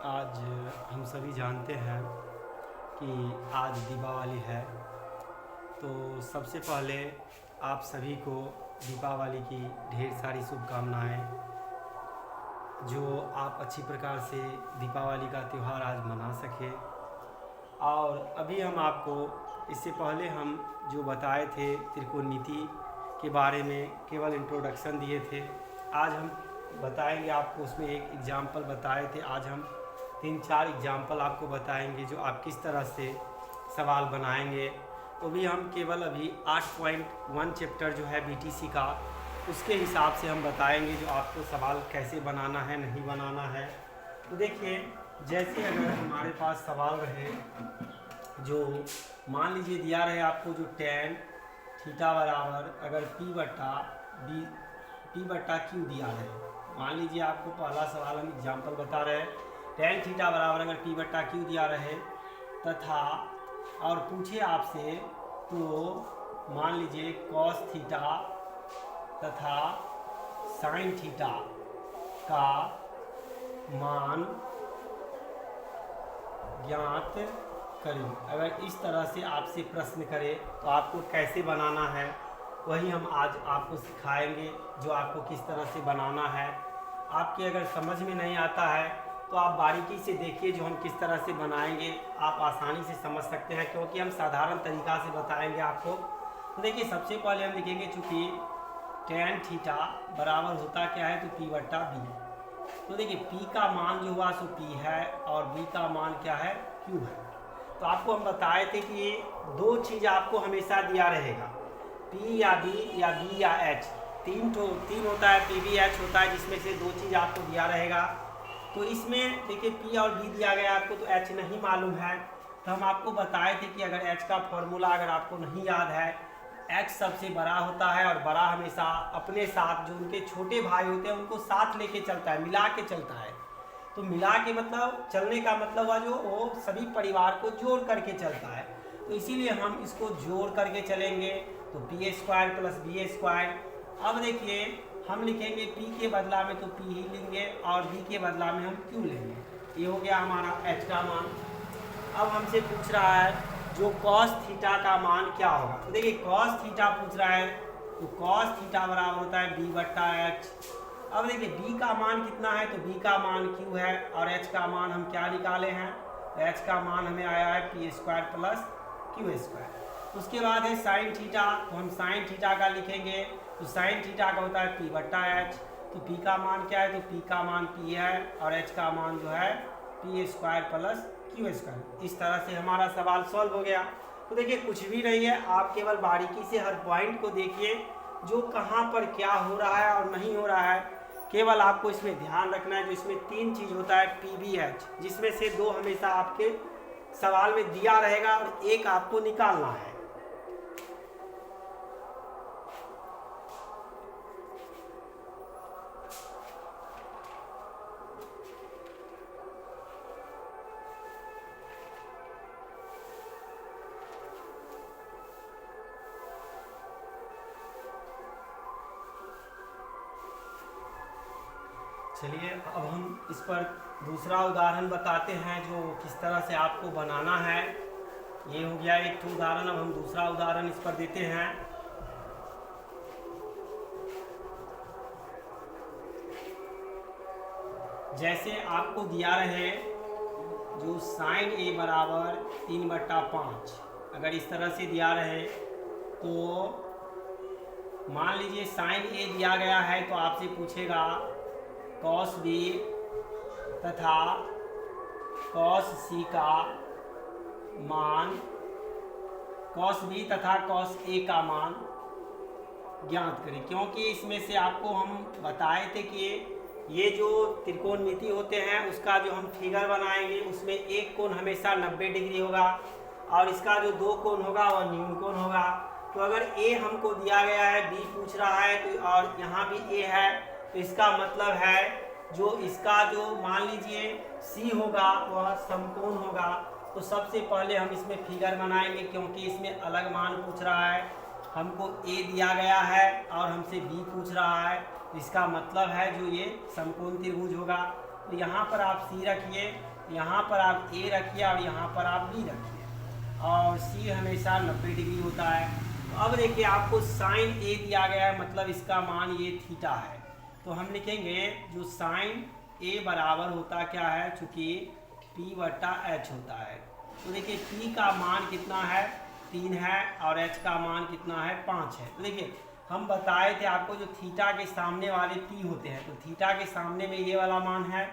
आज हम सभी जानते हैं कि आज दीपावली है। तो सबसे पहले आप सभी को दीपावली की ढेर सारी शुभकामनाएं, जो आप अच्छी प्रकार से दीपावली का त्यौहार आज मना सकें। और अभी हम आपको इससे पहले हम जो बताए थे त्रिकोणमिति के बारे में केवल इंट्रोडक्शन दिए थे। आज हम बताएंगे आपको, उसमें एक एग्जाम्पल बताए थे। आज हम 3-4 एग्जाम्पल आपको बताएंगे जो आप किस तरह से सवाल बनाएंगे। वो भी हम केवल अभी 8.1 चैप्टर जो है बीटीसी का, उसके हिसाब से हम बताएंगे जो आपको सवाल कैसे बनाना है, नहीं बनाना है। तो देखिए, जैसे अगर हमारे पास सवाल रहे, जो मान लीजिए दिया रहे आपको जो tan थीटा बराबर अगर P बट्टा Q दिया रहे। मान लीजिए आपको पहला सवाल हम एग्जाम्पल बता रहे हैं, tan थीटा बराबर अगर P बट्टा Q दिया रहे तथा और पूछे आपसे, तो मान लीजिए cos थीटा तथा sin थीटा का मान ज्ञात करें। अगर इस तरह से आपसे प्रश्न करे तो आपको कैसे बनाना है, वही हम आज आपको सिखाएंगे, जो आपको किस तरह से बनाना है। आपके अगर समझ में नहीं आता है तो आप बारीकी से देखिए, जो हम किस तरह से बनाएंगे आप आसानी से समझ सकते हैं, क्योंकि हम साधारण तरीक़ा से बताएंगे आपको। तो देखिए, सबसे पहले हम लिखेंगे, चूँकि tan थीटा बराबर होता क्या है, तो P बट्टा B। तो देखिए, P का मान जो हुआ सो P है और B का मान क्या है, Q है। तो आपको हम बताए थे कि ये दो चीज़ आपको हमेशा दिया रहेगा, P या B या B या H। तीन होता है, P B H होता है, जिसमें से दो चीज़ आपको दिया रहेगा। तो इसमें देखिए P और B दिया गया आपको, तो H नहीं मालूम है। तो हम आपको बताए थे कि अगर H का फॉर्मूला अगर आपको नहीं याद है, X सबसे बड़ा होता है और बड़ा हमेशा अपने साथ जो उनके छोटे भाई होते हैं उनको साथ लेके चलता है, मिला के चलता है। तो मिला के मतलब चलने का मतलब है जो वो सभी परिवार को जोड़ करके चलता है। तो इसीलिए हम इसको जोड़ करके चलेंगे, तो p² + b²। अब देखिए, हम लिखेंगे P के बदला में तो P ही लेंगे और B के बदला में हम Q लेंगे। ये हो गया हमारा H का मान। अब हमसे पूछ रहा है जो cos थीटा का मान क्या होगा। तो देखिए, cos थीटा पूछ रहा है, तो cos थीटा बराबर होता है B बट्टा H। अब देखिए, B का मान कितना है, तो B का मान Q है और H का मान हम क्या निकाले हैं, तो H का मान हमें आया है P² + Q²। उसके बाद है साइन थीटा, तो हम साइन थीटा का लिखेंगे, तो साइन थीटा का होता है P बट्टा H। तो P का मान क्या है, तो P का मान P है और H का मान जो है P² + Q²। इस तरह से हमारा सवाल सॉल्व हो गया। तो देखिए, कुछ भी नहीं है, आप केवल बारीकी से हर पॉइंट को देखिए, जो कहाँ पर क्या हो रहा है और नहीं हो रहा है। केवल आपको इसमें ध्यान रखना है, जो इसमें 3 चीज़ होता है P B H, जिसमें से 2 हमेशा आपके सवाल में दिया रहेगा और एक आपको निकालना है। चलिए, अब हम इस पर दूसरा उदाहरण बताते हैं, जो किस तरह से आपको बनाना है। ये हो गया एक तो उदाहरण। अब हम दूसरा उदाहरण इस पर देते हैं। जैसे आपको दिया रहे जो sin A बराबर 3/5, अगर इस तरह से दिया रहे, तो मान लीजिए sin A दिया गया है, तो आपसे पूछेगा cos B तथा cos C का मान, cos B तथा cos A का मान ज्ञात करें। क्योंकि इसमें से आपको हम बताए थे कि ये जो त्रिकोणमिति होते हैं उसका जो हम फिगर बनाएंगे, उसमें एक कोण हमेशा 90 डिग्री होगा और इसका जो 2 कोण होगा वह न्यून कोण होगा। तो अगर A हमको दिया गया है, B पूछ रहा है, तो और यहाँ भी A है, तो इसका मतलब है जो इसका जो मान लीजिए C होगा वह समकोण होगा। तो सबसे पहले हम इसमें फिगर बनाएंगे, क्योंकि इसमें अलग मान पूछ रहा है। हमको A दिया गया है और हमसे B पूछ रहा है, तो इसका मतलब है जो ये समकोण त्रिभुज होगा। तो यहाँ पर आप C रखिए यहाँ पर आप ए रखिए और यहाँ पर आप बी रखिए, और सी हमेशा 90 डिग्री होता है। तो अब देखिए आपको साइन ए दिया गया है, मतलब इसका मान ये थीटा है। तो हम लिखेंगे जो साइन ए बराबर होता क्या है, चूँकि P/H होता है। तो देखिए P का मान कितना है, 3 है, और H का मान कितना है, 5 है। तो देखिए हम बताए थे आपको जो थीटा के सामने वाले P होते हैं, तो थीटा के सामने में ये वाला मान है,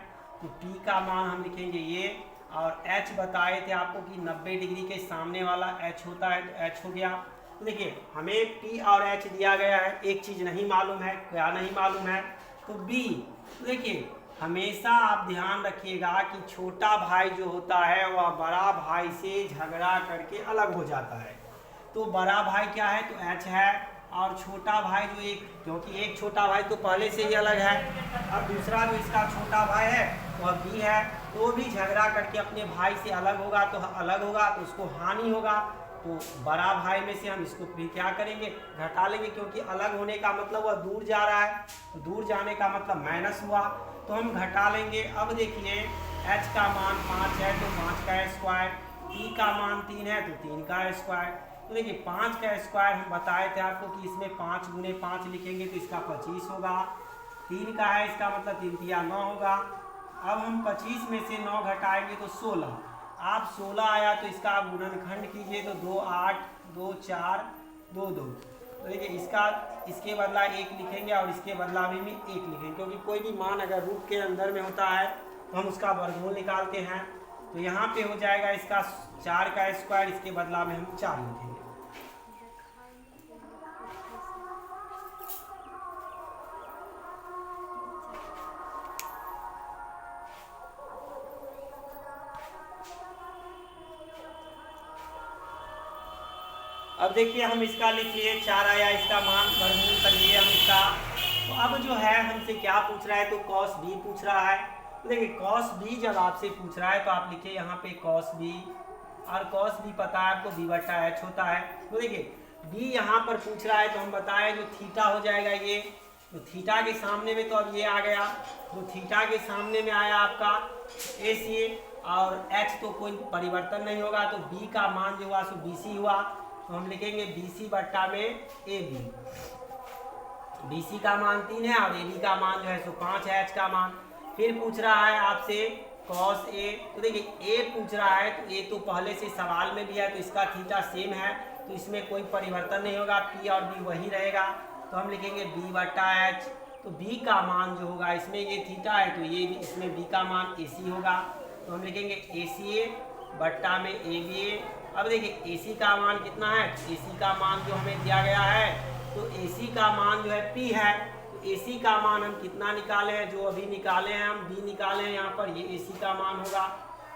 तो P का मान हम लिखेंगे ये, और H बताए थे आपको कि 90 डिग्री के सामने वाला H होता है, तो H हो गया। तो देखिए हमें P और H दिया गया है, एक चीज़ नहीं मालूम है, क्या नहीं मालूम है, तो B। तो देखिए हमेशा आप ध्यान रखिएगा कि छोटा भाई जो होता है वह बड़ा भाई से झगड़ा करके अलग हो जाता है। तो बड़ा भाई क्या है, तो H है, और छोटा भाई जो एक, क्योंकि एक छोटा भाई तो पहले से ही अलग है, अब दूसरा जो इसका छोटा भाई है वह B है, तो वो भी झगड़ा करके अपने भाई से अलग होगा, तो अलग होगा तो उसको हानि होगा। तो बड़ा भाई में से हम इसको फिर क्या करेंगे, घटा लेंगे, क्योंकि अलग होने का मतलब वह दूर जा रहा है, तो दूर जाने का मतलब माइनस हुआ, तो हम घटा लेंगे। अब देखिए H का मान 5 है, तो 5 का स्क्वायर, P का मान 3 है, तो 3 का स्क्वायर। तो देखिए 5 का स्क्वायर हम बताए थे आपको कि इसमें 5 गुने 5 लिखेंगे तो इसका 25 होगा। 3 का है, इसका मतलब 3 तिया 9 होगा। अब हम 25 में से 9 घटाएंगे तो 16। आप 16 आया तो इसका आप गुणनखंड कीजिए, तो 2 8 2 4 2 2। तो देखिए इसका, इसके बदला 1 लिखेंगे और इसके बदला भी 1 लिखेंगे, क्योंकि कोई भी मान अगर रूट के अंदर में होता है तो हम उसका वर्गमूल निकालते हैं। तो यहाँ पे हो जाएगा इसका 4 का स्क्वायर, इसके बदला में हम 4 लिखेंगे। अब देखिए हम इसका लिख लिए 4 आया, इसका मान वर्गमूल कर लिए हम इसका। तो अब जो है हमसे क्या पूछ रहा है, तो cos b पूछ रहा है। तो देखिए cos b जब आपसे पूछ रहा है तो आप लिखिए यहाँ पे cos b, और cos b पता है आपको B/H होता है। तो देखिए b यहाँ पर पूछ रहा है, तो हम बताएं जो थीटा हो जाएगा ये, तो थीटा के सामने में तो अब ये आ गया, तो थीटा के सामने में आया आपका AC, और H तो कोई परिवर्तन नहीं होगा, तो b का मान जो हुआ सो BC हुआ। तो हम लिखेंगे BC/में AB। BC का मान 3 है और AB का मान जो है सो 5 है, H का मान। फिर पूछ रहा है आपसे cos A। तो देखिए A पूछ रहा है, तो A तो पहले से सवाल में भी है, तो इसका थीटा सेम है, तो इसमें कोई परिवर्तन नहीं होगा, P और B वही रहेगा। तो हम लिखेंगे B/H। तो B का मान जो होगा, इसमें ये थीटा है तो ये भी, इसमें B का मान AC होगा, तो हम लिखेंगे ACA में ABA। अब देखिए AC का मान कितना है, AC का मान जो हमें दिया गया है, तो AC का मान जो है P है, तो AC का मान हम कितना निकाले हैं, जो अभी निकाले हैं हम B निकाले हैं यहाँ पर, ये AC का मान होगा,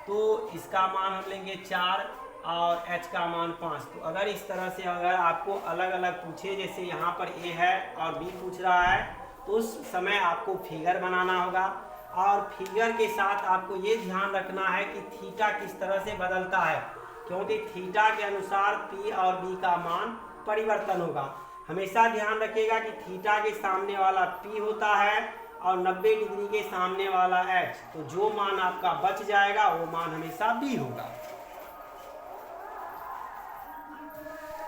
तो इसका मान हम लेंगे 4 और H का मान 5। तो अगर इस तरह से अगर आपको अलग अलग पूछे, जैसे यहाँ पर A है और B पूछ रहा है, तो उस समय आपको फिगर बनाना होगा, और फिगर के साथ आपको ये ध्यान रखना है कि थीटा किस तरह से बदलता है, क्योंकि थीटा के अनुसार P और B का मान परिवर्तन होगा। हमेशा ध्यान रखिएगा कि थीटा के सामने वाला P होता है और 90 डिग्री के सामने वाला H, तो जो मान आपका बच जाएगा वो मान हमेशा B होगा।